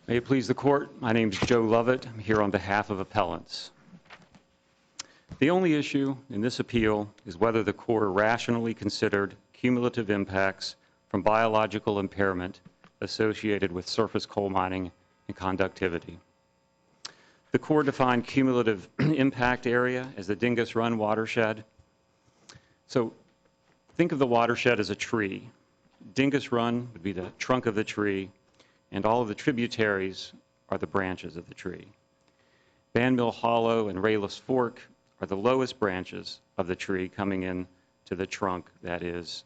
May it please the Court, my name is Joe Lovett. I'm here on behalf of appellants. The only issue in this appeal is whether the Corps rationally considered cumulative impacts from biological impairment associated with surface coal mining and conductivity. The Corps defined cumulative impact area as the Dingus Run watershed. So think of the watershed as a tree. Dingus Run would be the trunk of the tree, and all of the tributaries are the branches of the tree. Bandmill Hollow and Rayless Fork are the lowest branches of the tree coming in to the trunk that is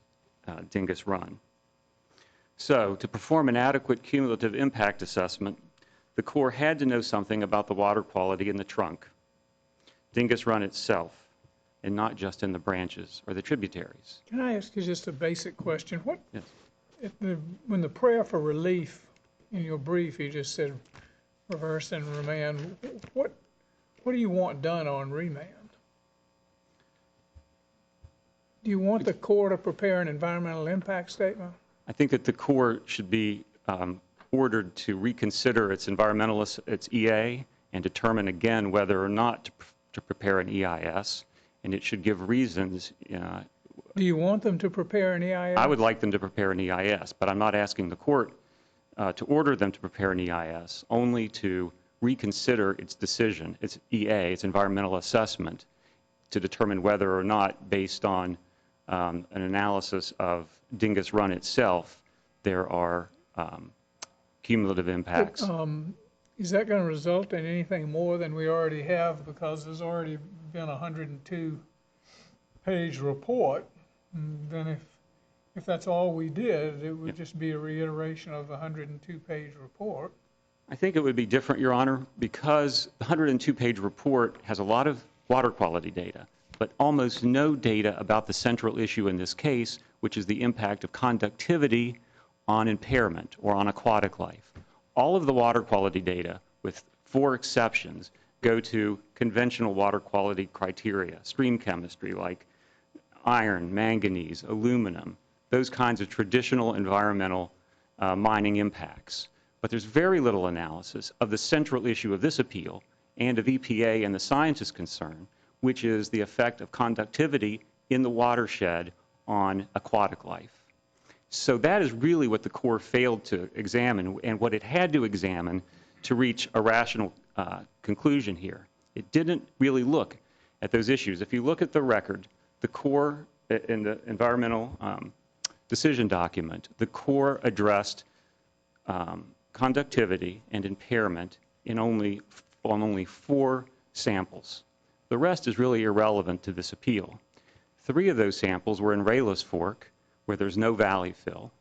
Dingus Run. So to perform an adequate cumulative impact assessment, the Corps had to know something about the water quality in the trunk, Dingus Run itself, and not just in the branches or the tributaries. Can I ask you just a basic question? Yes. When the prayer for relief in your brief, you just said reverse and remand. What do you want done on remand? Do you want the Corps to prepare an environmental impact statement? I think that the Corps should be ordered to reconsider its its EA, and determine again whether or not to prepare an EIS, and it should give reasons. Do you want them to prepare an EIS? I would like them to prepare an EIS, but I'm not asking the Court to order them to prepare an EIS, only to reconsider its decision, its EA, its environmental assessment, to determine whether or not, based on an analysis of Dingus Run itself, there are cumulative impacts. Is that going to result in anything more than we already have? Because there's already been a 102-page report. And then if that's all we did, it would just be a reiteration of the 102-page report. I think it would be different, Your Honor, because the 102-page report has a lot of water quality data, but almost no data about the central issue in this case, which is the impact of conductivity on impairment or on aquatic life. All of the water quality data, with 4 exceptions, go to conventional water quality criteria, stream chemistry like iron, manganese, aluminum, those kinds of traditional environmental mining impacts. But there's very little analysis of the central issue of this appeal and of EPA and the scientists' concern, which is the effect of conductivity in the watershed on aquatic life. So that is really what the Corps failed to examine, and what it had to examine to reach a rational conclusion here. It didn't really look at those issues. If you look at the record, the Corps, in the environmental decision document, the Corps addressed conductivity and impairment on only 4 samples. The rest is really irrelevant to this appeal. 3 of those samples were in Rayless Fork, where there's no valley fill.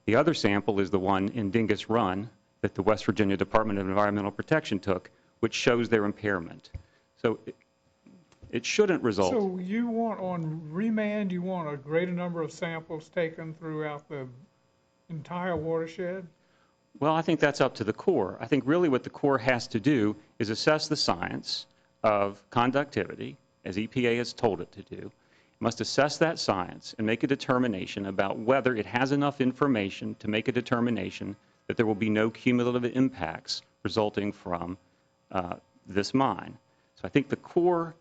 The other sample is the one in Dingus Run that the West Virginia Department of Environmental Protection took, which shows their impairment. So it shouldn't result. So you want, on remand, you want a greater number of samples taken throughout the entire watershed? Well, I think that's up to the Corps. I think really what the Corps has to do is assess the science of conductivity, as EPA has told it to do. It must assess that science and make a determination about whether it has enough information to make a determination that there will be no cumulative impacts resulting from this mine. So I think the Corps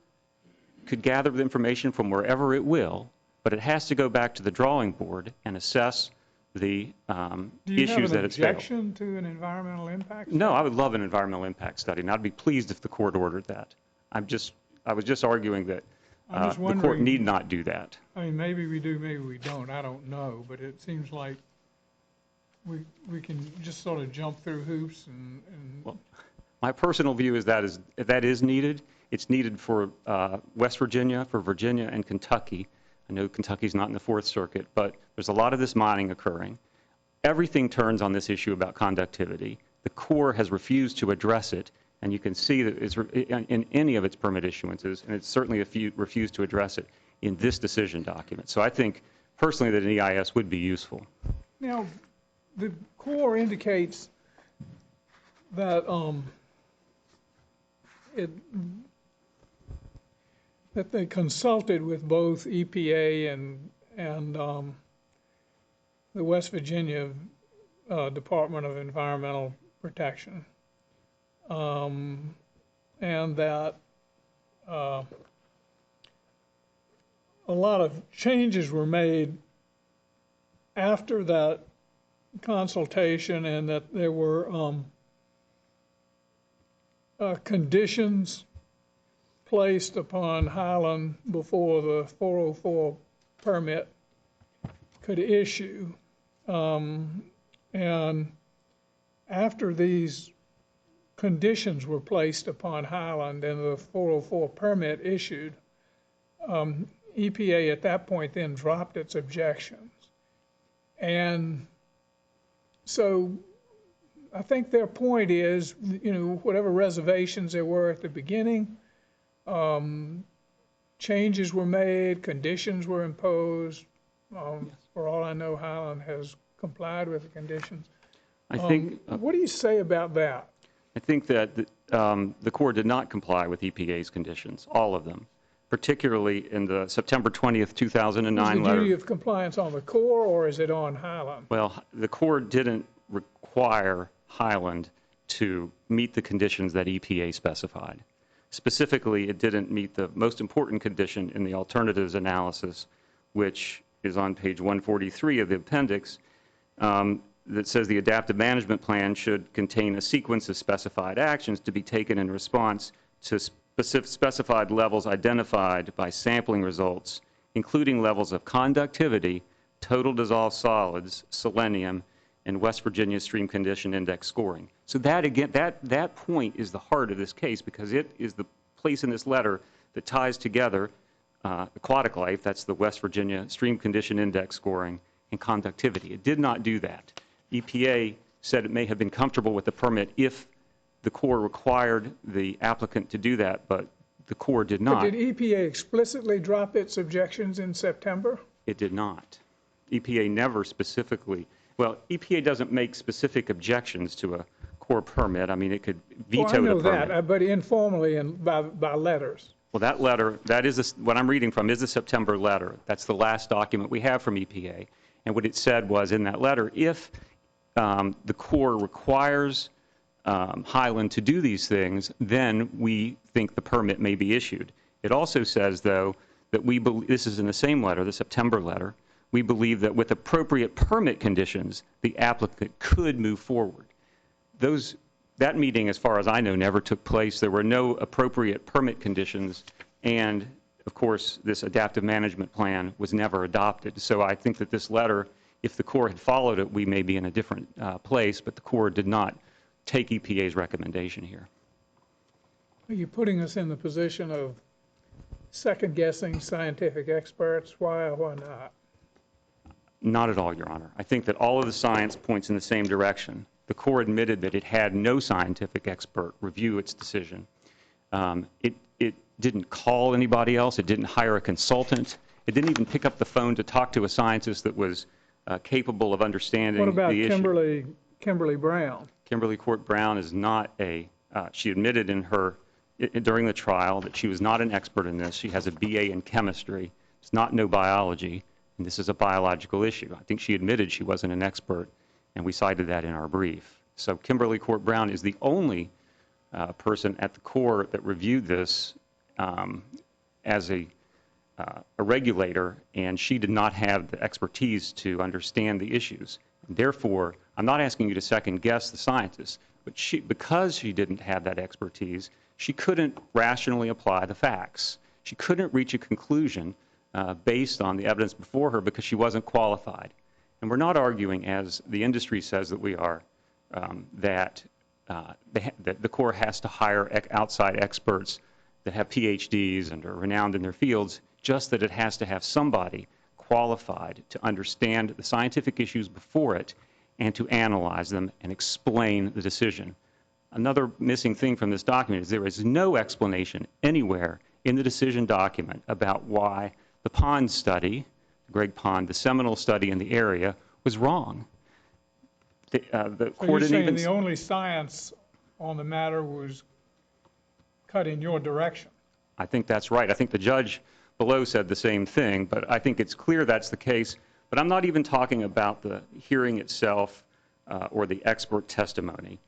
could gather the information from wherever it will, but it has to go back to the drawing board and assess the issues that it's failed. Do you have an objection to an environmental impact study? No, I would love an environmental impact study, and I'd be pleased if the Court ordered that. I was just arguing that the Court need not do that. I mean, maybe we do, maybe we don't. I don't know, but it seems like we can just sort of jump through hoops and Well, my personal view is that is needed. It's needed for West Virginia, for Virginia, and Kentucky. I know Kentucky's not in the Fourth Circuit, but there's a lot of this mining occurring. Everything turns on this issue about conductivity. The Corps has refused to address it, and you can see that it's in any of its permit issuances, and it's certainly refused to address it in this decision document. So I think personally that an EIS would be useful. Now, the Corps indicates that that they consulted with both EPA and the West Virginia Department of Environmental protection, and that a lot of changes were made after that consultation, and that there were conditions placed upon Highland before the 404 permit could issue. And after these conditions were placed upon Highland and the 404 permit issued, EPA at that point then dropped its objections. And so I think their point is, you know, whatever reservations there were at the beginning, changes were made, conditions were imposed. For all I know, Highland has complied with the conditions. I think. What do you say about that? I think that the Corps did not comply with EPA's conditions, all of them, particularly in the September 20th, 2009 Is the letter. duty of compliance on the Corps, or is it on Highland? Well, the Corps didn't require Highland to meet the conditions that EPA specified. Specifically, it didn't meet the most important condition in the alternatives analysis, which is on page 143 of the appendix, that says the adaptive management plan should contain a sequence of specified actions to be taken in response to specified levels identified by sampling results, including levels of conductivity, total dissolved solids, selenium, and West Virginia Stream Condition Index scoring. So that, again, that point is the heart of this case, because it is the place in this letter that ties together aquatic life, that's the West Virginia Stream Condition Index scoring, and conductivity. It did not do that. EPA said it may have been comfortable with the permit if the Corps required the applicant to do that, but the Corps did not. But did EPA explicitly drop its objections in September? It did not. EPA never specifically, well, EPA doesn't make specific objections to a Corps permit. I mean, it could veto the permit. Well, I know that, but informally and by letters. Well, that letter, that is what I'm reading from, is the September letter. That's the last document we have from EPA. And what it said was in that letter, if the Corps requires Highland to do these things, then we think the permit may be issued. It also says, though, that we believe, this is in the same letter, the September letter, we believe that with appropriate permit conditions, the applicant could move forward. That meeting, as far as I know, never took place. There were no appropriate permit conditions, and of course, this adaptive management plan was never adopted. So I think that this letter, if the Corps had followed it, we may be in a different place, but the Corps did not take EPA's recommendation here. Are you putting us in the position of second-guessing scientific experts? Why or why not? Not at all, Your Honor. I think that all of the science points in the same direction. The Corps admitted that it had no scientific expert review its decision. It didn't call anybody else. It didn't hire a consultant. It didn't even pick up the phone to talk to a scientist that was capable of understanding the issue. What about Kimberly Brown? Kimberly Court Brown is not she admitted during the trial that she was not an expert in this. She has a BA in chemistry. Does not know biology, and this is a biological issue. I think she admitted she wasn't an expert, and we cited that in our brief. So Kimberly Court Brown is the only person at the Corps that reviewed this as a regulator, and she did not have the expertise to understand the issues. Therefore, I'm not asking you to second guess the scientists, but because she didn't have that expertise, she couldn't rationally apply the facts. She couldn't reach a conclusion based on the evidence before her because she wasn't qualified. And we're not arguing, as the industry says that we are, that the Corps has to hire outside experts that have PhDs and are renowned in their fields, just that it has to have somebody qualified to understand the scientific issues before it and to analyze them and explain the decision. Another missing thing from this document is there is no explanation anywhere in the decision document about why the Pond study, Greg Pond, the seminal study in the area, was wrong. The Corps didn't even. The only science on the matter was cut in your direction. I think that's right. I think the judge below said the same thing, but I think it's clear that's the case. But I'm not even talking about the hearing itself or the expert testimony.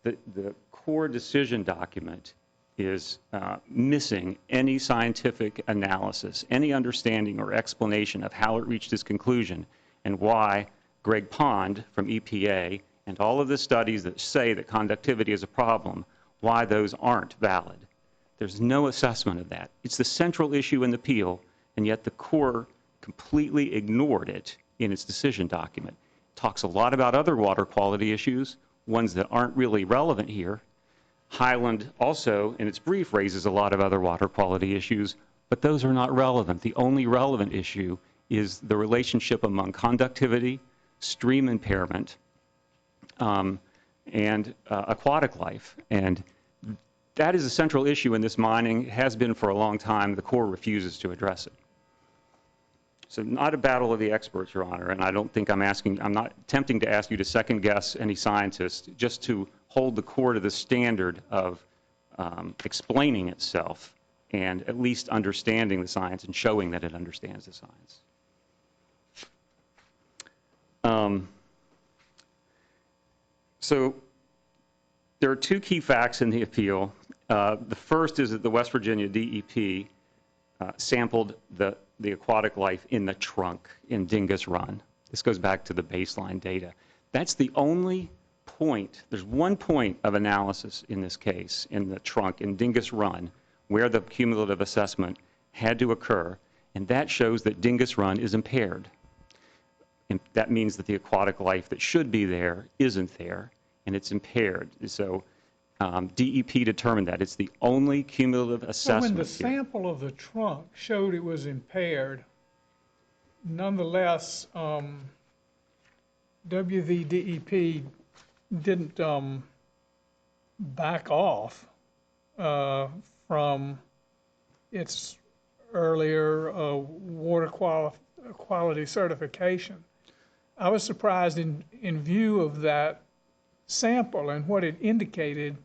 the core decision document is missing any scientific analysis, any understanding or explanation of how it reached its conclusion and why Greg Pond from EPA and all of the studies that say that conductivity is a problem, why those aren't valid. There's no assessment of that. It's the central issue in the appeal, and yet the Corps completely ignored it in its decision document. It talks a lot about other water quality issues, ones that aren't really relevant here. Highland also, in its brief, raises a lot of other water quality issues, but those are not relevant. The only relevant issue is the relationship among conductivity, stream impairment, and aquatic life. And that is a central issue in this mining, has been for a long time. The Corps refuses to address it. So not a battle of the experts, Your Honor, and I don't think I'm not attempting to ask you to second guess any scientist, just to hold the Corps to the standard of explaining itself and at least understanding the science and showing that it understands the science. So there are two key facts in the appeal. The first is that the West Virginia DEP sampled the aquatic life in the trunk in Dingus Run. This goes back to the baseline data. That's the only point, there's one point of analysis in this case, in the trunk in Dingus Run, where the cumulative assessment had to occur, and that shows that Dingus Run is impaired. And that means that the aquatic life that should be there isn't there, and it's impaired. So DEP determined that. It's the only cumulative assessment. So when the sample of the trunk showed it was impaired, nonetheless, WVDEP didn't back off from its earlier water quality certification. I was surprised in view of that sample and what it indicated.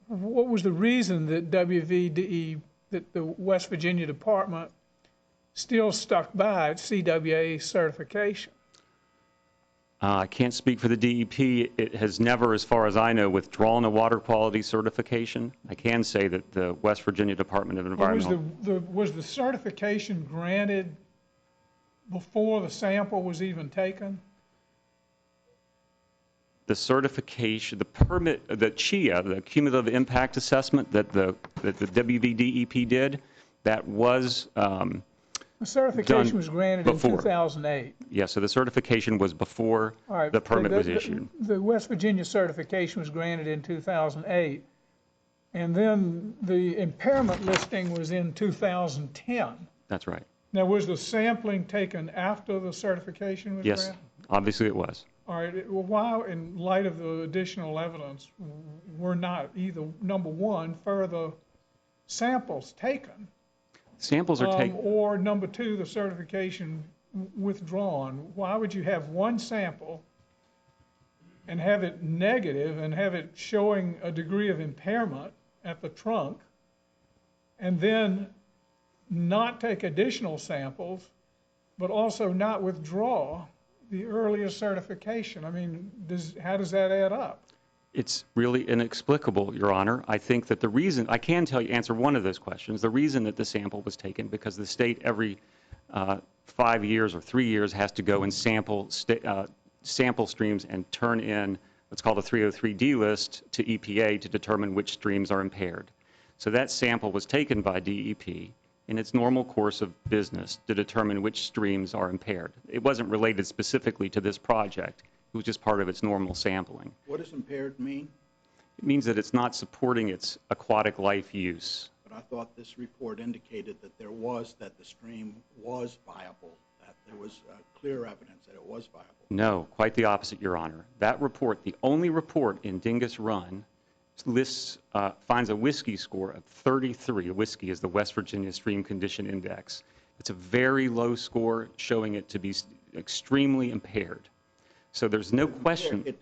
What was the reason that that the West Virginia Department still stuck by its CWA certification? I can't speak for the DEP. It has never, as far as I know, withdrawn a water quality certification. I can say that the West Virginia Department of Environmental... Was the certification granted before the sample was even taken? The certification, the permit, the CHIA, the cumulative impact assessment that the WVDEP did, that was the certification was granted in 2008. Yeah, so the certification was before the permit was issued. The West Virginia certification was granted in 2008, and then the impairment listing was in 2010. That's right. Now, was the sampling taken after the certification was granted? Yes, obviously it was. All right. Well, why, in light of the additional evidence, were not either, number one, further samples taken? Samples are taken. Or number two, the certification withdrawn. Why would you have one sample and have it negative and have it showing a degree of impairment at the trunk, and then not take additional samples, but also not withdraw the earlier certification? I mean, how does that add up? It's really inexplicable, Your Honor. I think that the reason, I can answer one of those questions. The reason that the sample was taken, because the state every 5 years or 3 years has to go and sample streams and turn in what's called a 303D list to EPA to determine which streams are impaired. So that sample was taken by DEP in its normal course of business to determine which streams are impaired. It wasn't related specifically to this project. It was just part of its normal sampling. What does impaired mean? It means that it's not supporting its aquatic life use. But I thought this report indicated that that the stream was viable, that there was clear evidence that it was viable. No, quite the opposite, Your Honor. That report, the only report in Dingus Run, finds a whiskey score of 33. Whiskey is the West Virginia Stream Condition Index. It's a very low score, showing it to be extremely impaired. So there's no question.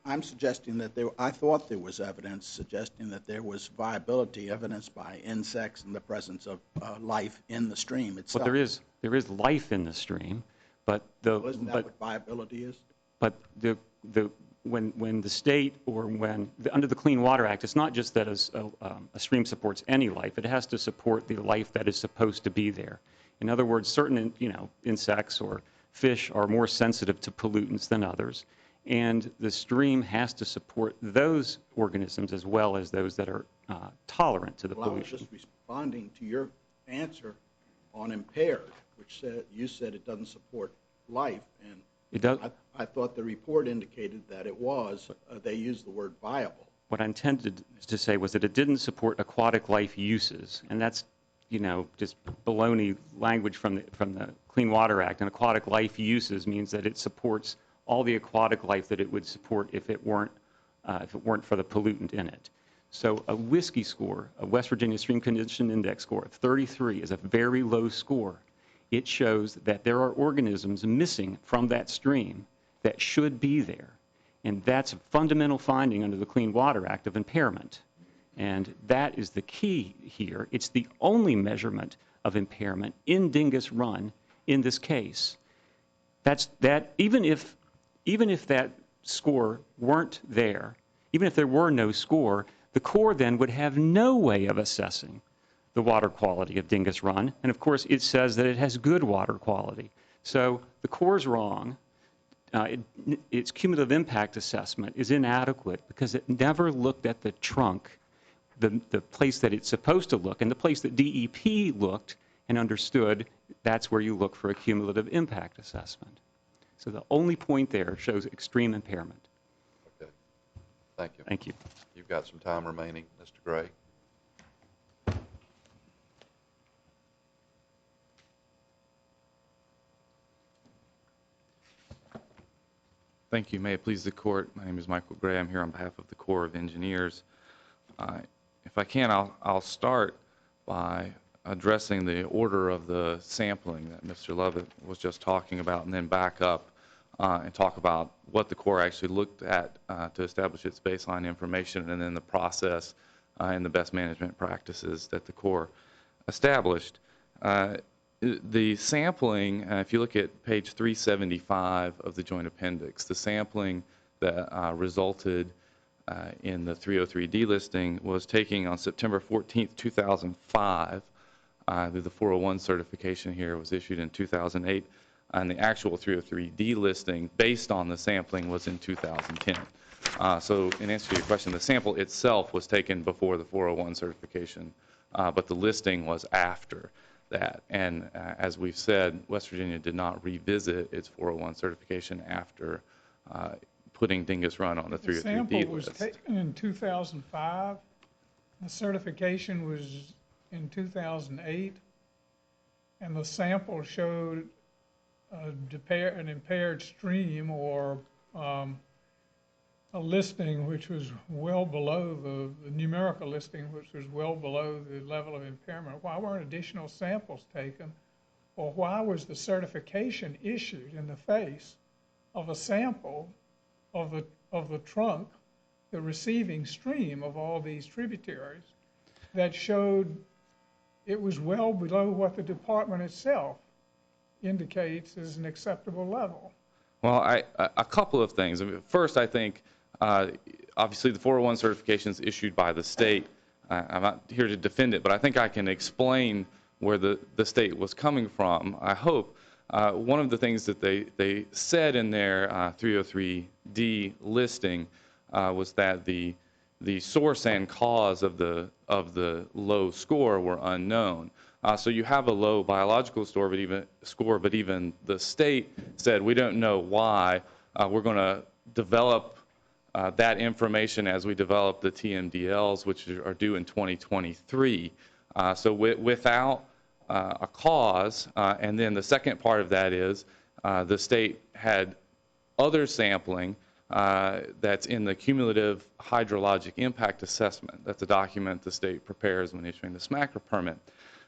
I'm suggesting that I thought there was evidence suggesting that there was viability, evidenced by insects and the presence of life in the stream itself. But there is life in the stream, but Isn't that what viability is? But the when the state or under the Clean Water Act, it's not just that a stream supports any life. It has to support the life that is supposed to be there. In other words, certain insects or fish are more sensitive to pollutants than others, and the stream has to support those organisms as well as those that are tolerant to the pollution. I was just responding to your answer on impaired, which you said it doesn't support life, and it does. I thought the report indicated that it was. They used the word viable. What I intended to say was that it didn't support aquatic life uses, and that's just baloney language from the Clean Water Act. And aquatic life uses means that it supports all the aquatic life that it would support if it weren't for the pollutant in it. So a WSCI score, a West Virginia Stream Condition Index score of 33 is a very low score. It shows that there are organisms missing from that stream that should be there. And that's a fundamental finding under the Clean Water Act of impairment. And that is the key here. It's the only measurement of impairment in Dingus Run in this case. Even if that score weren't there, even if there were no score, the Corps then would have no way of assessing the water quality of Dingus Run. And of course, it says that it has good water quality. So the Corps is wrong. Its cumulative impact assessment is inadequate because it never looked at the trunk, the place that it's supposed to look, and the place that DEP looked and understood. That's where you look for a cumulative impact assessment. So the only point there shows extreme impairment. Okay. Thank you. Thank you. You've got some time remaining, Mr. Gray. Thank you. May it please the Court. My name is Michael Gray. I'm here on behalf of the Corps of Engineers. If I can, I'll start by addressing the order of the sampling that Mr. Lovett was just talking about, and then back up and talk about what the Corps actually looked at to establish its baseline information, and then the process and the best management practices that the Corps established. The sampling, if you look at page 375 of the Joint Appendix, the sampling that resulted in the 303D listing was taken on September 14th, 2005. The 401 certification here was issued in 2008, and the actual 303D listing based on the sampling was in 2010. So in answer to your question, the sample itself was taken before the 401 certification, but the listing was after that. And as we've said, West Virginia did not revisit its 401 certification after putting Dingus Run on the 303D list. The sample was taken in 2005. The certification was in 2008. And the sample showed an impaired stream or a listing which was well below the numerical listing, which was well below the level of impairment. Why weren't additional samples taken, or why was the certification issued in the face of a sample of the trunk, the receiving stream of all these tributaries, that showed it was well below what the department itself indicates is an acceptable level? Well, a couple of things. First, I think obviously the 401 certification is issued by the state. I'm not here to defend it, but I think I can explain where the state was coming from. I hope one of the things that they said in their 303D listing was that the source and cause of the low score were unknown. So you have a low biological score, but even the state said we don't know why. We're going to develop that information as we develop the TMDLs, which are due in 2023. So without a cause, and then the second part of that is the state had other sampling that's in the cumulative hydrologic impact assessment. That's a document the state prepares when issuing the SMACRA permit.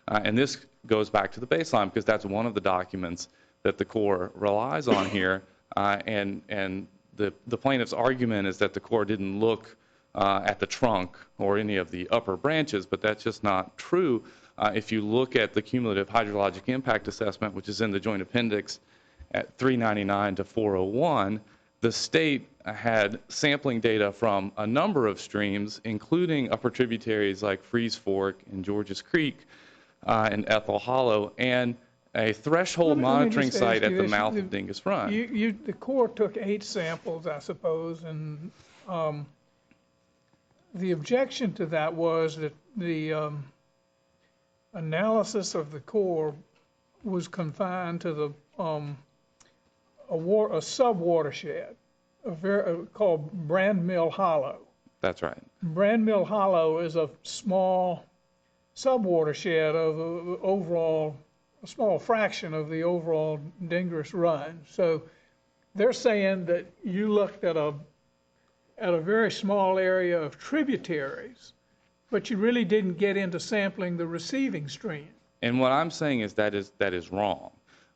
And this goes back to the baseline because that's one of the documents that the Corps relies on here. And the plaintiff's argument is that the Corps didn't look at the trunk or any of the upper branches, but that's just not true. If you look at the cumulative hydrologic impact assessment, which is in the Joint Appendix at 399 to 401, the state had sampling data from a number of streams, including upper tributaries like Freeze Fork and Georges Creek and Ethel Hollow, and a threshold Let me monitoring just site ask at you the this. mouth of Dingus Run. The Corps took 8 samples, I suppose, and the objection to that was that the analysis of the Corps was confined to the a sub-watershed, called Brand Mill Hollow. That's right. Brand Mill Hollow is a small sub-watershed of the overall, a small fraction of the overall Dingus Run. So they're saying that you looked at a very small area of tributaries, but you really didn't get into sampling the receiving stream. And what I'm saying is that is wrong.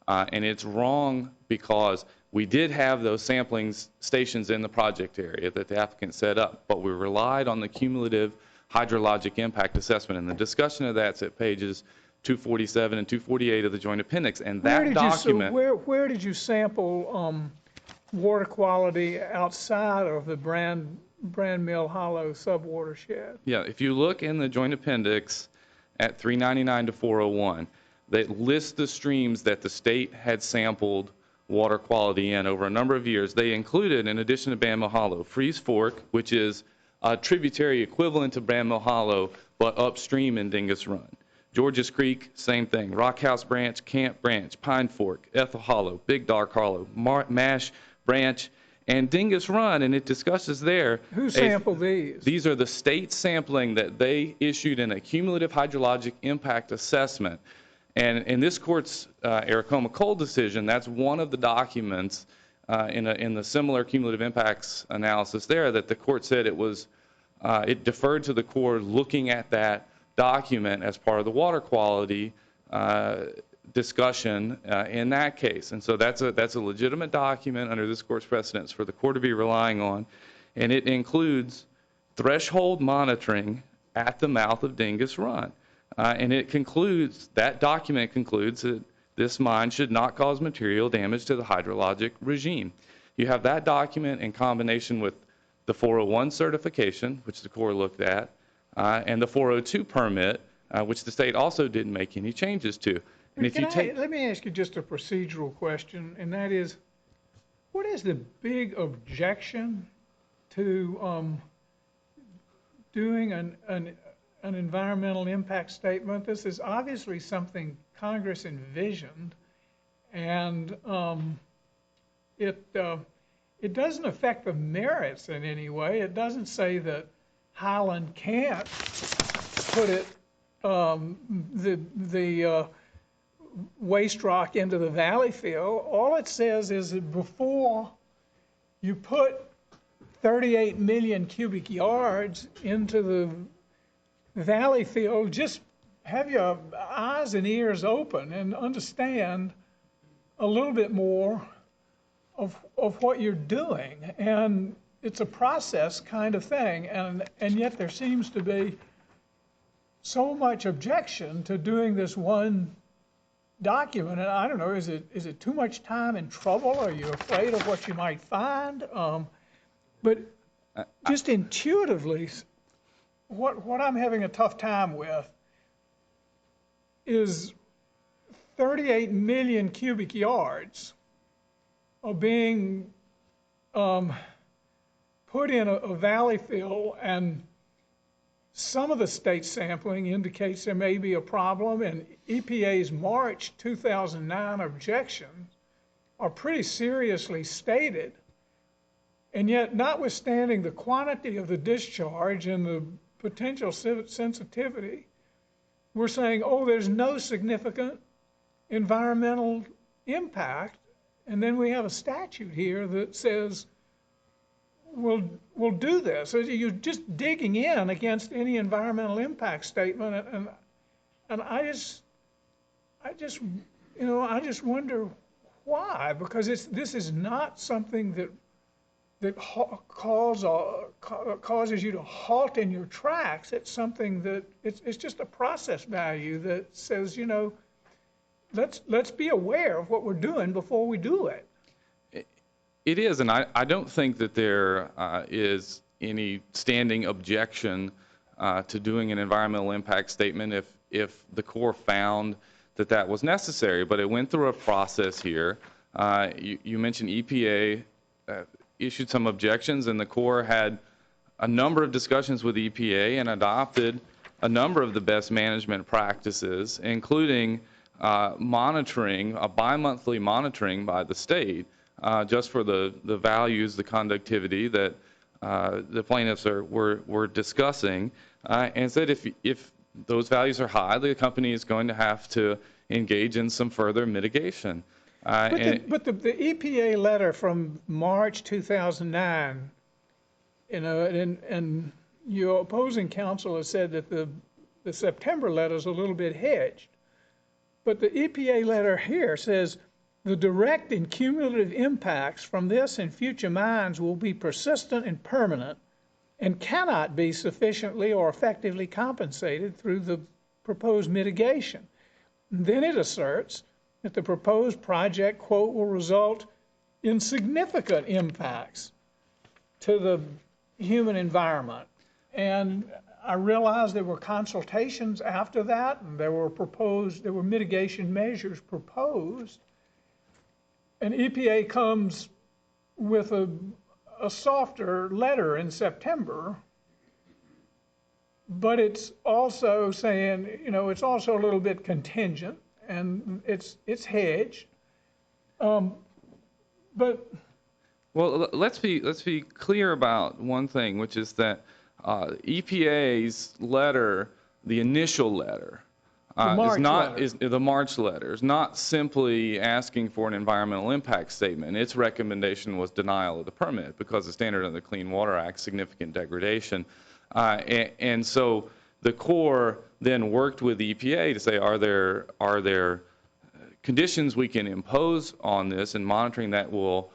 And it's wrong because we did have those sampling stations in the project area that the applicant set up, but we relied on the cumulative hydrologic impact assessment. And the discussion of that's at pages 247 and 248 of the joint appendix. And that document... Where did you sample water quality outside of the Brand Mill Hollow sub-watershed? Yeah, if you look in the joint appendix at 399 to 401, that lists the streams that the state had sampled water quality in over a number of years. They included, in addition to Brand Mill Hollow, Freeze Fork, which is a tributary equivalent to Brand Mill Hollow, but upstream in Dingus Run. Georges Creek, same thing. Rockhouse Branch, Camp Branch, Pine Fork, Ethel Hollow, Big Dark Hollow, Mash Branch, and Dingus Run, and it discusses there. Who sampled these? These are the state sampling that they issued in a cumulative hydrologic impact assessment. And in this court's Aracoma Coal decision, that's one of the documents in the similar cumulative impacts analysis there that the court said it deferred to the Corps looking at that document as part of the water quality discussion in that case. And so that's a legitimate document under this court's precedence for the Corps to be relying on. And it includes threshold monitoring at the mouth of Dingus Run. And that document concludes that this mine should not cause material damage to the hydrologic regime. You have that document in combination with the 401 certification, which the Corps looked at, and the 402 permit, which the state also didn't make any changes to. And if let me ask you just a procedural question, and that is, what is the big objection to doing an environmental impact statement? This is obviously something Congress envisioned, and it doesn't affect the merits in any way. It doesn't say that Highland can't put the waste rock into the valley fill. All it says is that before you put 38 million cubic yards into the valley fill, just have your eyes and ears open and understand a little bit more of what you're doing. And it's a process kind of thing, and yet there seems to be so much objection to doing this one document. And I don't know, is it too much time and trouble? Are you afraid of what you might find? But just intuitively, what I'm having a tough time with is 38 million cubic yards are being put in a valley fill, and some of the state sampling indicates there may be a problem, and EPA's March 2009 objections are pretty seriously stated. And yet, notwithstanding the quantity of the discharge and the potential sensitivity, we're saying, oh, there's no significant environmental impact. And then we have a statute here that says, we'll do this. So you're just digging in against any environmental impact statement. And I just wonder why, because this is not something that causes you to halt in your tracks. It's something that it's just a process value that says, let's be aware of what we're doing before we do it. It is, and I don't think that there is any standing objection to doing an environmental impact statement if the Corps found that that was necessary. But it went through a process here. You mentioned EPA issued some objections, and the Corps had a number of discussions with EPA and adopted a number of the best management practices, including monitoring, a bi-monthly monitoring by the state, just for the values, the conductivity that the plaintiffs were discussing, and said if those values are high, the company is going to have to engage in some further mitigation. But the EPA letter from March 2009, and your opposing counsel has said that the September letter is a little bit hedged. But the EPA letter here says the direct and cumulative impacts from this and future mines will be persistent and permanent and cannot be sufficiently or effectively compensated through the proposed mitigation. Then it asserts that the proposed project, quote, will result in significant impacts to the human environment. And I realize there were consultations after that, and there were mitigation measures proposed. And EPA comes with a softer letter in September, but it's also saying, it's also a little bit contingent, and it's hedged. But well, let's be clear about one thing, which is that EPA's letter, the initial letter, the March letter, is not simply asking for an environmental impact statement. Its recommendation was denial of the permit because the standard of the Clean Water Act, significant degradation. And so the Corps then worked with the EPA to say, are there conditions we can impose on this and monitoring that will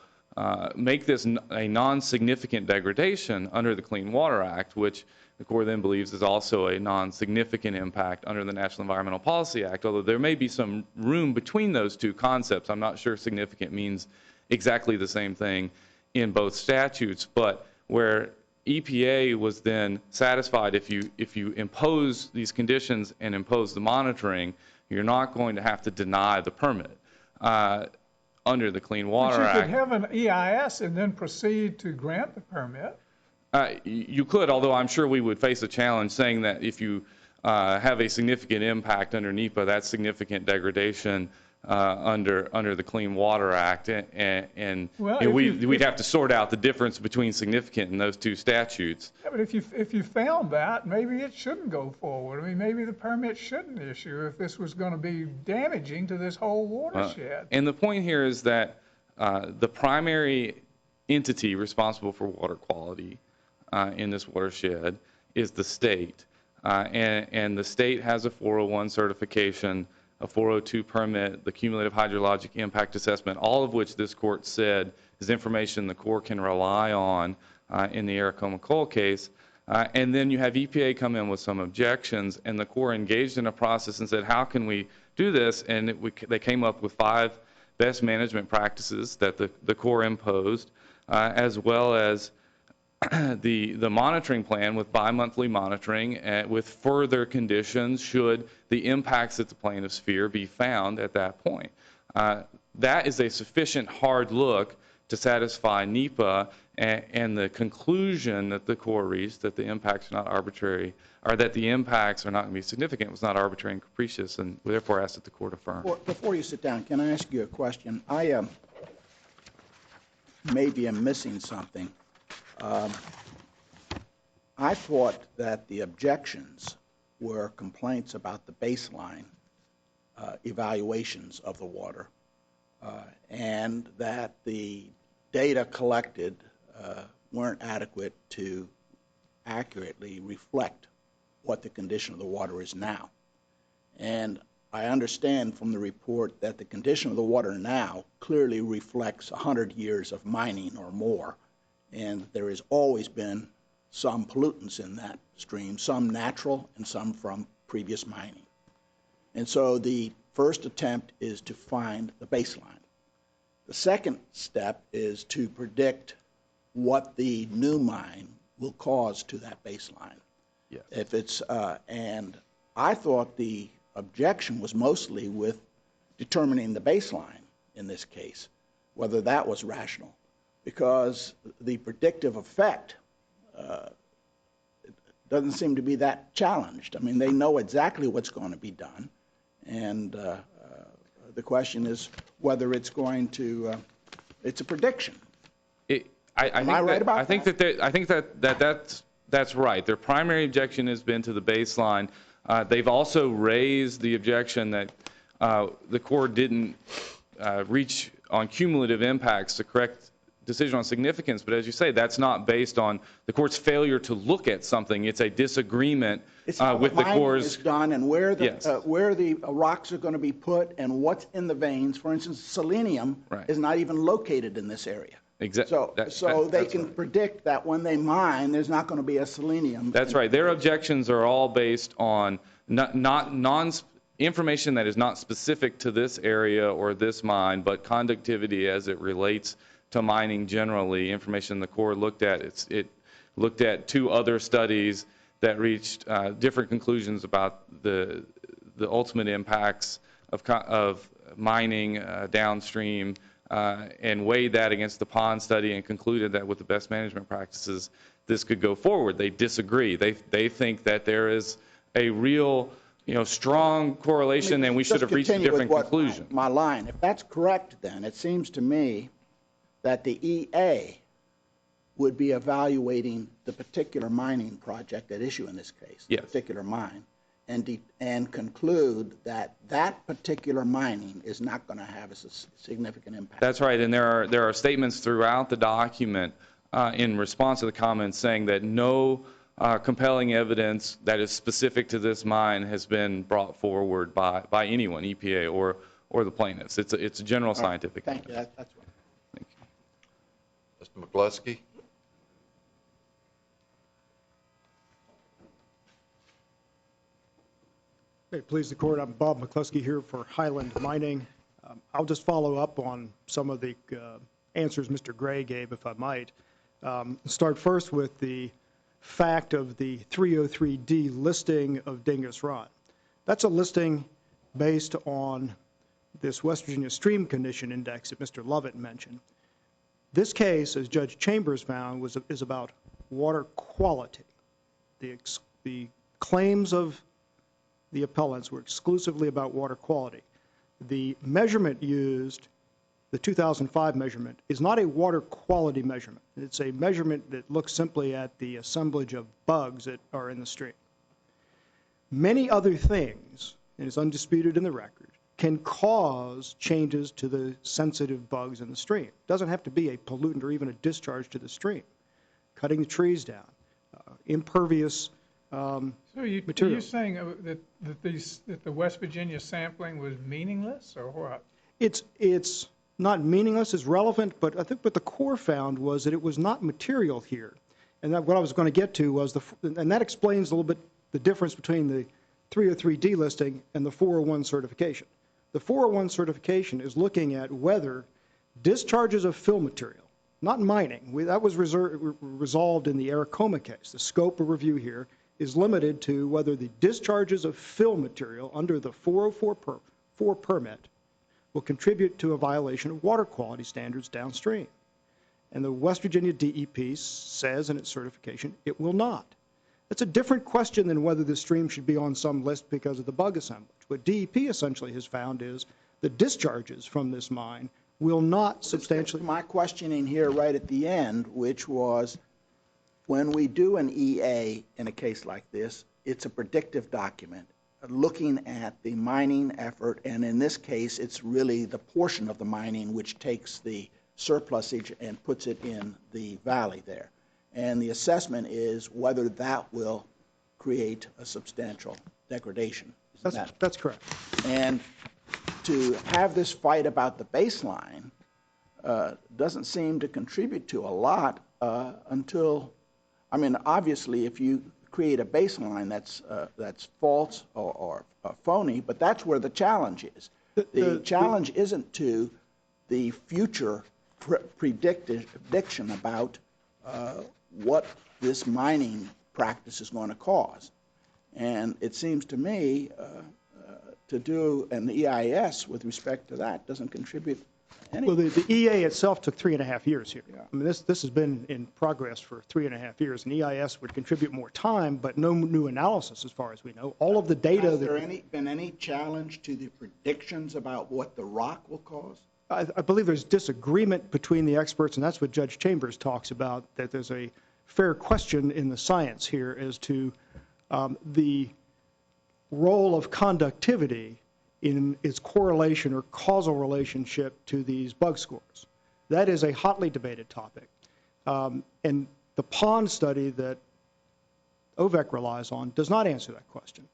make this a non-significant degradation under the Clean Water Act, which the Corps then believes is also a non-significant impact under the National Environmental Policy Act, although there may be some room between those two concepts. I'm not sure significant means exactly the same thing in both statutes, but where EPA was then satisfied if you impose these conditions and impose the monitoring, you're not going to have to deny the permit under the Clean Water Act. But you could have an EIS and then proceed to grant the permit. You could, although I'm sure we would face a challenge saying that if you have a significant impact under NEPA, that's significant degradation under the Clean Water Act, and we'd have to sort out the difference between significant in those two statutes. Yeah, but if you found that, maybe it shouldn't go forward. I mean, maybe the permit shouldn't issue if this was going to be damaging to this whole watershed. And the point here is that the primary entity responsible for water quality in this watershed is the state, and the state has a 401 certification, a 402 permit, the cumulative hydrologic impact assessment, all of which this court said is information the Corps can rely on in the Aracoma Coal case. And then you have EPA come in with some objections, and the Corps engaged in a process and said, how can we do this? And they came up with 5 best management practices that the Corps imposed, as well as the monitoring plan with bi-monthly monitoring with further conditions should the impacts that the plaintiffs fear be found at that point. That is a sufficient hard look to satisfy NEPA, and the conclusion that the Corps reached that the impacts are not arbitrary, or that the impacts are not going to be significant, was not arbitrary and capricious, and we therefore asked that the Court affirm. Before you sit down, can I ask you a question? Maybe I'm missing something. I thought that the objections were complaints about the baseline evaluations of the water, and that the data collected weren't adequate to accurately reflect what the condition of the water is now. And I understand from the report that the condition of the water now clearly reflects 100 years of mining or more, and there has always been some pollutants in that stream, some natural and some from previous mining. And so the first attempt is to find the baseline. The second step is to predict what the new mine will cause to that baseline. Yes. If it's and I thought the objection was mostly with determining the baseline in this case, whether that was rational, because the predictive effect doesn't seem to be that challenged. I mean, they know exactly what's going to be done, and the question is whether it's going to. It's a prediction. Am I right about that? I think that's right. Their primary objection has been to the baseline. They've also raised the objection that the Corps didn't reach on cumulative impacts the correct decision on significance. But as you say, that's not based on the Corps' failure to look at something. It's a disagreement It's how with the Corps' is done and where the Yes. where the rocks are going to be put and what's in the veins. For instance, selenium Right. is not even located in this area. Exactly. So they can predict that when they mine, there's not going to be a selenium. That's right. Their objections are all based on information that is not specific to this area or this mine, but conductivity as it relates to mining generally. Information the Corps looked at. It looked at 2 other studies that reached different conclusions about the ultimate impacts of mining downstream. And weighed that against the pond study and concluded that with the best management practices, this could go forward. They disagree. They think that there is a real, strong correlation, and we should have reached a different conclusion. My line. If that's correct, then it seems to me that the EA would be evaluating the particular mining project at issue in this case, Yes. the particular mine, and conclude that that particular mining is not going to have a significant impact. That's right, and there are statements throughout the document in response to the comments saying that no compelling evidence that is specific to this mine has been brought forward by anyone, EPA or the plaintiffs. It's a general scientific. Thank you. That's right. Thank you. Mr. McCluskey? Hey, please the court. I'm Bob McCluskey here for Highland Mining. I'll just follow up on some of the answers Mr. Gray gave, if I might. Start first with the fact of the 303D listing of Dingus Run. That's a listing based on this West Virginia Stream Condition Index that Mr. Lovett mentioned. This case, as Judge Chambers found, is about water quality. The claims of the appellants were exclusively about water quality. The measurement used, the 2005 measurement, is not a water quality measurement. It's a measurement that looks simply at the assemblage of bugs that are in the stream. Many other things, and it's undisputed in the record, can cause changes to the sensitive bugs in the stream. It doesn't have to be a pollutant or even a discharge to the stream. Cutting the trees down, impervious So are material. you saying that the West Virginia sampling was meaningless, or what? It's not meaningless, it's relevant, but I think what the Corps found was that it was not material here. And what I was going to get to was, and that explains a little bit the difference between the 303D listing and the 401 certification. The 401 certification is looking at whether discharges of fill material, not mining, that was resolved in the Aracoma case. The scope of review here is limited to whether the discharges of fill material under the 404 permit will contribute to a violation of water quality standards downstream. And the West Virginia DEP says in its certification it will not. That's a different question than whether the stream should be on some list because of the bug assemblage. What DEP essentially has found is the discharges from this mine will not substantially. My questioning here right at the end, which was, when we do an EA in a case like this, it's a predictive document looking at the mining effort, and in this case, it's really the portion of the mining which takes the surplusage and puts it in the valley there. And the assessment is whether that will create a substantial degradation. That's correct. And to have this fight about the baseline doesn't seem to contribute to a lot until, I mean, obviously, if you create a baseline that's false or phony, but that's where the challenge is. The challenge isn't to the future prediction about what this mining practice is going to cause. And it seems to me to do an EIS with respect to that doesn't contribute anything. Well, the EA itself took 3.5 years here. I mean, this has been in progress for 3.5 years. An EIS would contribute more time, but no new analysis as far as we know. All of the data Has there been any challenge to the predictions about what the rock will cause? I believe there's disagreement between the experts, and that's what Judge Chambers talks about, that there's a fair question in the science here as to the role of conductivity in its correlation or causal relationship to these bug scores. That is a hotly debated topic. And the POND study that OVEC relies on does not answer that question.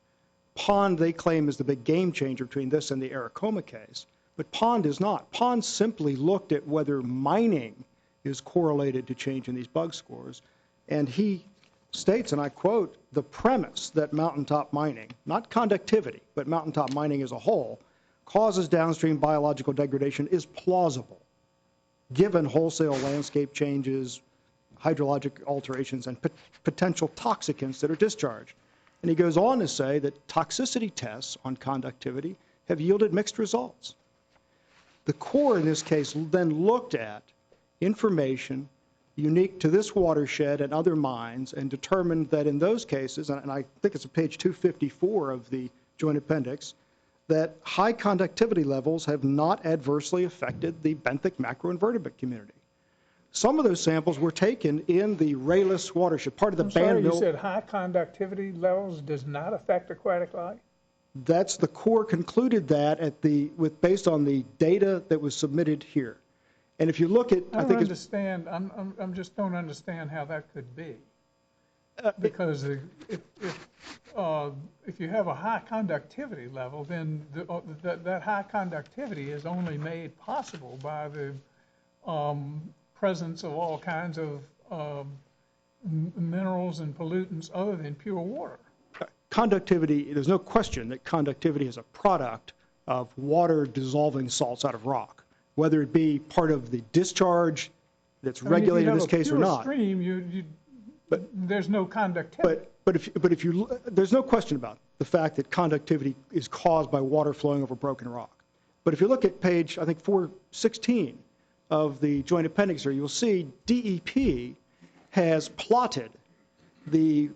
POND, they claim, is the big game changer between this and the Aracoma case, but POND is not. POND simply looked at whether mining is correlated to change in these bug scores, and he states, and I quote, the premise that mountaintop mining, not conductivity, but mountaintop mining as a whole, causes downstream biological degradation is plausible, given wholesale landscape changes, hydrologic alterations, and potential toxicants that are discharged. And he goes on to say that toxicity tests on conductivity have yielded mixed results. The Corps in this case then looked at information unique to this watershed and other mines and determined that in those cases, and I think it's on page 254 of the Joint Appendix, that high conductivity levels have not adversely affected the benthic macroinvertebrate community. Some of those samples were taken in the Rayless watershed, part of the Band Mill. You said high conductivity levels does not affect aquatic life? That's the Corps concluded that based on the data that was submitted here. And if you look at, I don't understand. I just don't understand how that could be. Because if you have a high conductivity level, then that high conductivity is only made possible by the presence of all kinds of minerals and pollutants other than pure water. Conductivity, there's no question that conductivity is a product of water dissolving salts out of rock, whether it be part of the discharge that's regulated in this case or not. If you have a pure stream, there's no conductivity. But there's no question about the fact that conductivity is caused by water flowing over broken rock. But if you look at page, I think 416 of the Joint Appendix here, you'll see DEP has plotted the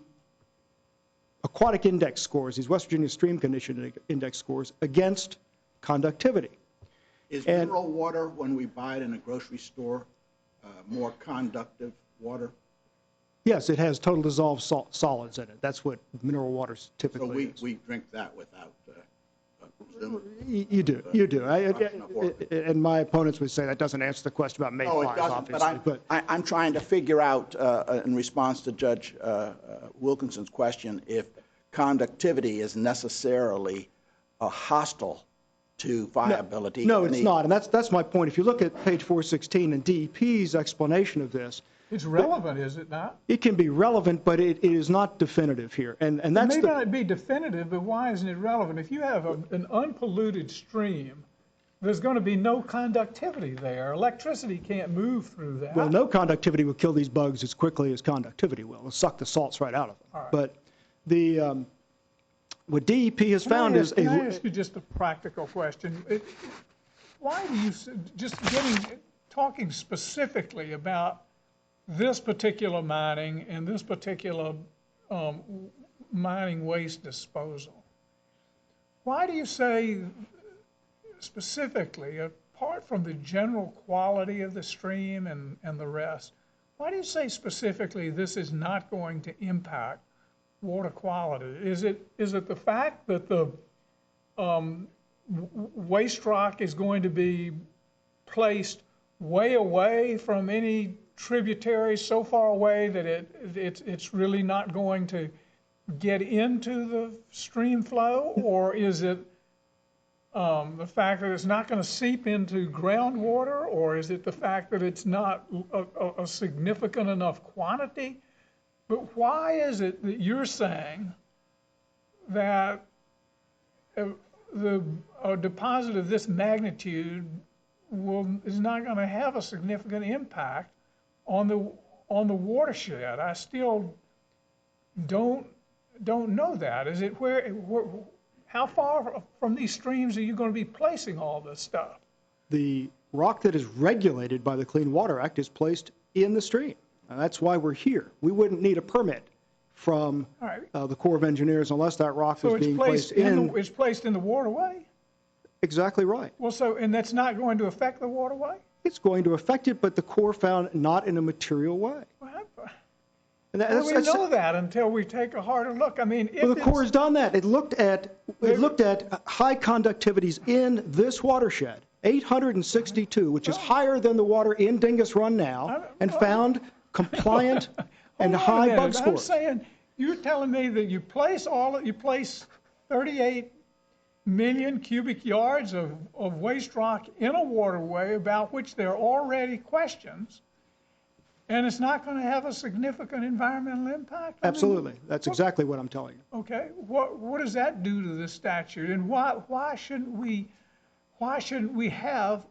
aquatic index scores, these West Virginia stream condition index scores, against conductivity. Is mineral water, when we buy it in a grocery store, more conductive water? Yes, it has total dissolved solids in it. That's what mineral water typically is. So we drink that without You do. And my opponents would say that doesn't answer the question about mayflies, obviously. But I'm trying to figure out, in response to Judge Wilkinson's question, if conductivity is necessarily hostile to viability. No, it's not. And that's my point. If you look at page 416 and DEP's explanation of this, it's relevant, is it not? It can be relevant, but it is not definitive here. And that's it may not be definitive, but why isn't it relevant? If you have an unpolluted stream, there's going to be no conductivity there. Electricity can't move through that. Well, no conductivity will kill these bugs as quickly as conductivity will. It'll suck the salts right out of them. Right. But what DEP has found is... Can I ask you just a practical question? Why do you, talking specifically about this particular mining and this particular mining waste disposal, why do you say specifically, apart from the general quality of the stream and the rest, why do you say specifically this is not going to impact water quality? Is it the fact that the waste rock is going to be placed way away from any tributaries, so far away that it's really not going to get into the stream flow? Or is it the fact that it's not going to seep into groundwater? Or is it the fact that it's not a significant enough quantity? But why is it that you're saying that a deposit of this magnitude is not going to have a significant impact on the watershed. I still don't know that. Is it how far from these streams are you going to be placing all this stuff? The rock that is regulated by the Clean Water Act is placed in the stream. And that's why we're here. We wouldn't need a permit from the Corps of Engineers unless that rock was being placed in. It's placed in the waterway? Exactly right. Well, and that's not going to affect the waterway? It's going to affect it, but the Corps found not in a material way. And how do we know that until we take a harder look? I mean, the Corps has done that. It looked at high conductivities in this watershed, 862, which is higher than the water in Dingus Run now, and found compliant and high bug scores. I'm saying, you're telling me that you place 38 million cubic yards of waste rock in a waterway about which there are already questions, and it's not going to have a significant environmental impact? Absolutely. That's exactly what I'm telling you. Okay. What does that do to the statute, and why shouldn't we have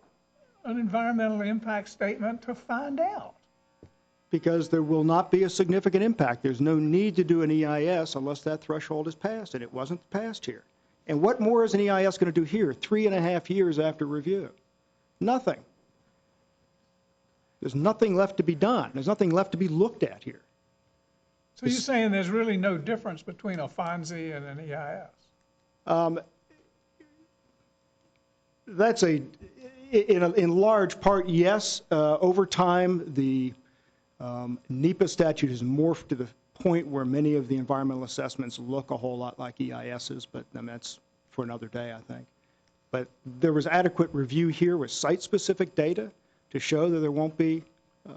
an environmental impact statement to find out? Because there will not be a significant impact. There's no need to do an EIS unless that threshold is passed, and it wasn't passed here. And what more is an EIS going to do here 3.5 years after review? Nothing. There's nothing left to be done. There's nothing left to be looked at here. So you're saying there's really no difference between a FONSI and an EIS? That's in large part, yes. Over time, the NEPA statute has morphed to the point where many of the environmental assessments look a whole lot like EISs, but that's for another day, I think. But there was adequate review here with site-specific data to show that there won't be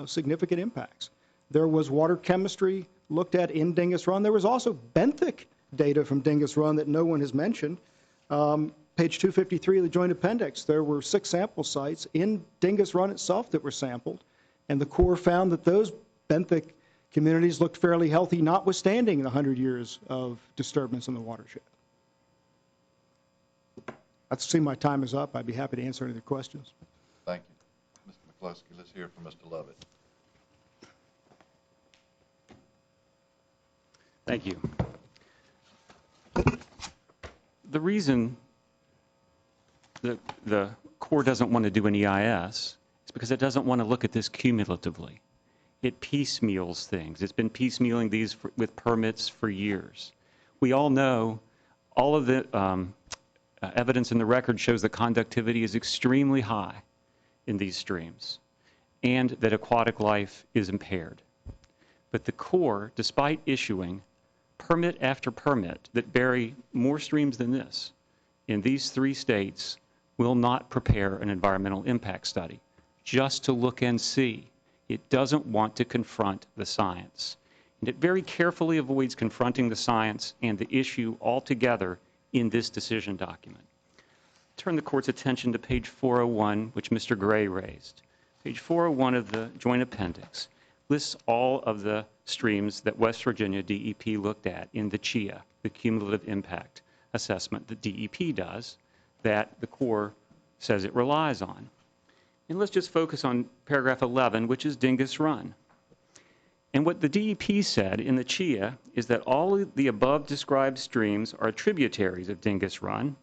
significant impacts. There was water chemistry looked at in Dingus Run. There was also benthic data from Dingus Run that no one has mentioned. Page 253 of the Joint Appendix, there were 6 sample sites in Dingus Run itself that were sampled, and the Corps found that those benthic communities looked fairly healthy, notwithstanding the 100 years of disturbance in the watershed. I see my time is up. I'd be happy to answer any of the questions. Thank you. Mr. McCluskey, let's hear from Mr. Lovett. Thank you. The reason that the Corps doesn't want to do an EIS is because it doesn't want to look at this cumulatively. It piecemeals things. It's been piecemealing these with permits for years. We all know all of the evidence in the record shows that conductivity is extremely high in these streams and that aquatic life is impaired. But the Corps, despite issuing permit after permit that bury more streams than this in these 3 states, will not prepare an environmental impact study just to look and see. It doesn't want to confront the science. And it very carefully avoids confronting the science and the issue altogether in this decision document. Turn the Court's attention to page 401, which Mr. Gray raised. Page 401 of the Joint Appendix lists all of the streams that West Virginia DEP looked at in the CHIA, the Cumulative Impact Assessment that DEP does, that the Corps says it relies on. And let's just focus on paragraph 11, which is Dingus Run. And what the DEP said in the CHIA is that all of the above described streams are tributaries of Dingus Run,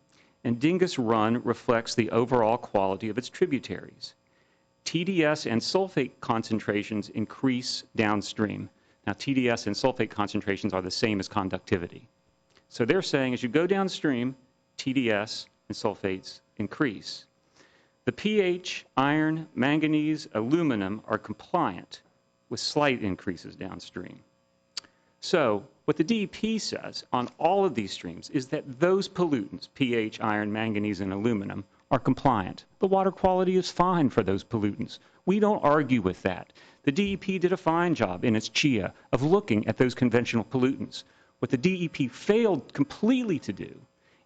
and Dingus Run reflects the overall quality of its tributaries. TDS and sulfate concentrations increase downstream. Now, TDS and sulfate concentrations are the same as conductivity. So they're saying as you go downstream, TDS and sulfates increase. The pH, iron, manganese, aluminum are compliant with slight increases downstream. So what the DEP says on all of these streams is that those pollutants, pH, iron, manganese, and aluminum, are compliant. The water quality is fine for those pollutants. We don't argue with that. The DEP did a fine job in its CHIA of looking at those conventional pollutants. What the DEP failed completely to do,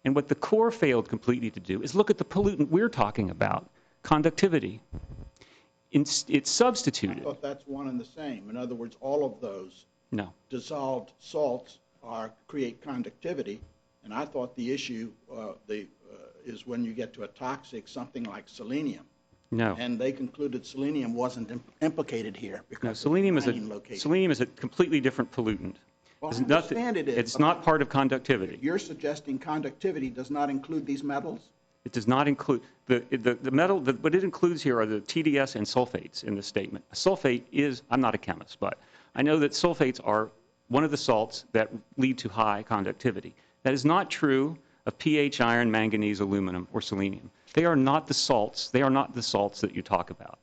and what the Corps failed completely to do, is look at the pollutant we're talking about, conductivity. It's substituted. I thought that's one and the same. In other words, all of those dissolved salts create conductivity, and I thought the issue is when you get to a toxic, something like selenium. No. And they concluded selenium wasn't implicated here because No, of selenium is mining location. selenium is a completely different pollutant. Well, I It's nothing- understand it is, It's but not part of conductivity. You're suggesting conductivity does not include these metals? It does not include the metal. What it includes here are the TDS and sulfates in the statement. A sulfate is, I'm not a chemist, but I know that sulfates are one of the salts that lead to high conductivity. That is not true of pH, iron, manganese, aluminum, or selenium. They are not the salts. They are not the salts that you talk about.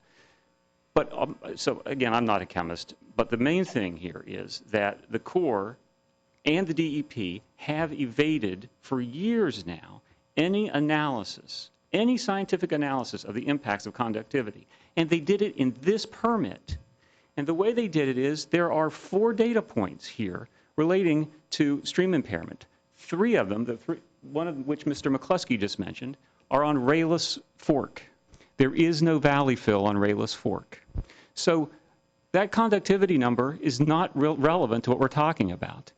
But so again, I'm not a chemist, but the main thing here is that the Corps and the DEP have evaded for years now any analysis, any scientific analysis of the impacts of conductivity. And they did it in this permit. And the way they did it is there are 4 data points here relating to stream impairment. 3 of them, one of which Mr. McCluskey just mentioned, are on Rayless Fork. There is no valley fill on Rayless Fork. So that conductivity number is not relevant to what we're talking about.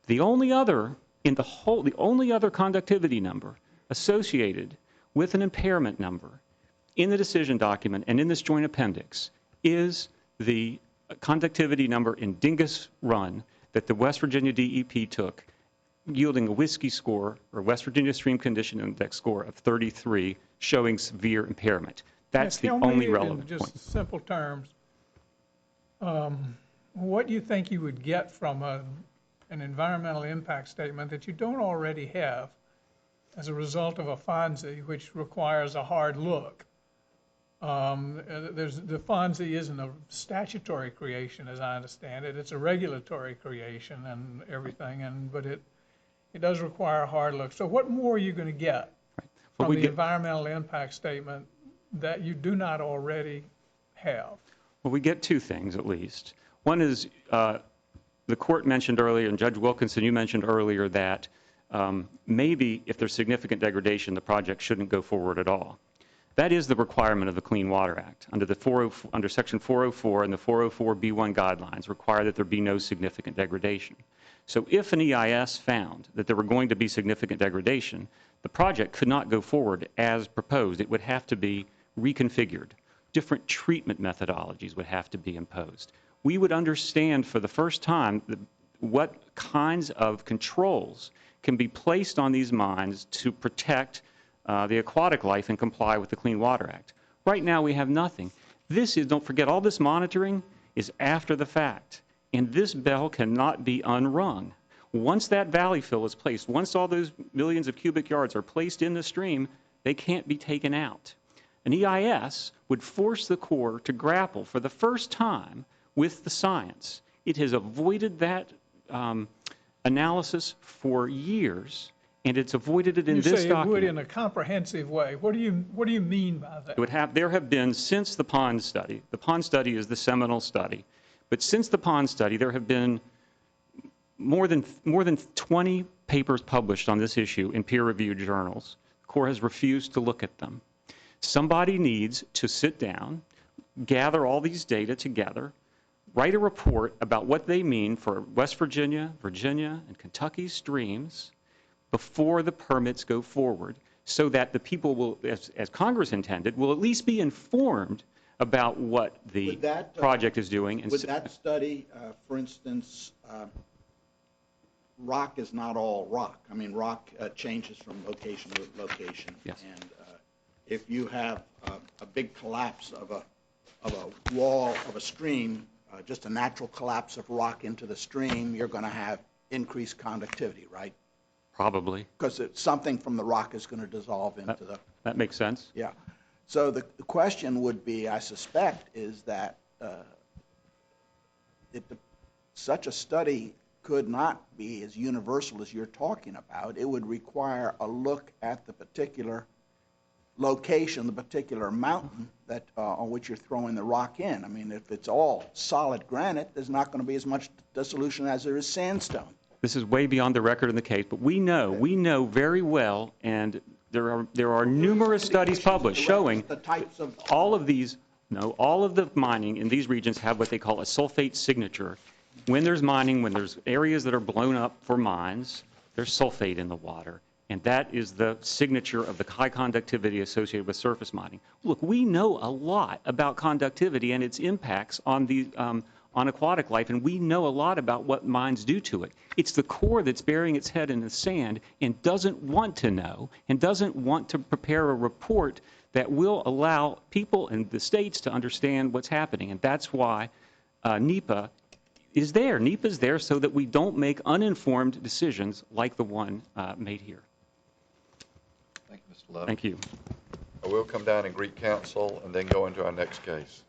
The only other conductivity number associated with an impairment number in the decision document and in this joint appendix is the conductivity number in Dingus Run that the West Virginia DEP took, yielding a WSCI score, or West Virginia Stream Condition Index score of 33, showing severe impairment. That's the only relevant in point. just simple terms, what do you think you would get from an environmental impact statement that you don't already have as a result of a FONSI, which requires a hard look? The FONSI isn't a statutory creation, as I understand it. It's a regulatory creation and everything, but it does require a hard look. So what more are you going to get from the environmental impact statement that you do not already have? Well, we get 2 things at least. One is the court mentioned earlier, and Judge Wilkinson, you mentioned earlier that maybe if there's significant degradation, the project shouldn't go forward at all. That is the requirement of the Clean Water Act. Under Section 404 and the 404B1 guidelines require that there be no significant degradation. So if an EIS found that there were going to be significant degradation, the project could not go forward as proposed. It would have to be reconfigured. Different treatment methodologies would have to be imposed. We would understand for the first time what kinds of controls can be placed on these mines to protect the aquatic life and comply with the Clean Water Act. Right now we have nothing. This is, don't forget, all this monitoring is after the fact, and this bell cannot be unrung. Once that valley fill is placed, once all those millions of cubic yards are placed in the stream, they can't be taken out. An EIS would force the Corps to grapple for the first time with the science. It has avoided that analysis for years, and it's avoided it in this document. You say it would in a comprehensive way. What do you mean by that? There have been, since the pond study is the seminal study, but since the pond study, there have been more than 20 papers published on this issue in peer-reviewed journals. The Corps has refused to look at them. Somebody needs to sit down, gather all these data together, write a report about what they mean for West Virginia, Virginia, and Kentucky streams before the permits go forward, so that the people will, as Congress intended, will at least be informed about what the project is doing. Would that study, for instance, rock is not all rock. I mean, rock changes from location to location. Yes. And if you have a big collapse of a wall of a stream, just a natural collapse of rock into the stream, you're going to have increased conductivity, right? Probably. Because something from the rock is going to dissolve into the... That makes sense. Yeah. So the question would be, I suspect, is that such a study could not be as universal as you're talking about. It would require a look at the particular location, the particular mountain that on which you're throwing the rock in. I mean, if it's all solid granite, there's not going to be as much dissolution as there is sandstone. This is way beyond the record in the case, but we know very well, and there are numerous studies published showing the types of all of the mining in these regions have what they call a sulfate signature. When there's mining, when there's areas that are blown up for mines, there's sulfate in the water. and that is the signature of the high conductivity associated with surface mining. Look, we know a lot about conductivity and its impacts on the on aquatic life, and we know a lot about what mines do to it. It's the Corps that's burying its head in the sand and doesn't want to know and doesn't want to prepare a report that will allow people in the states to understand what's happening, and that's why NEPA is there. NEPA is there so that we don't make uninformed decisions like the one made here. Thank you, Mr. Lovett. Thank you. We'll come down and greet counsel and then go into our next case.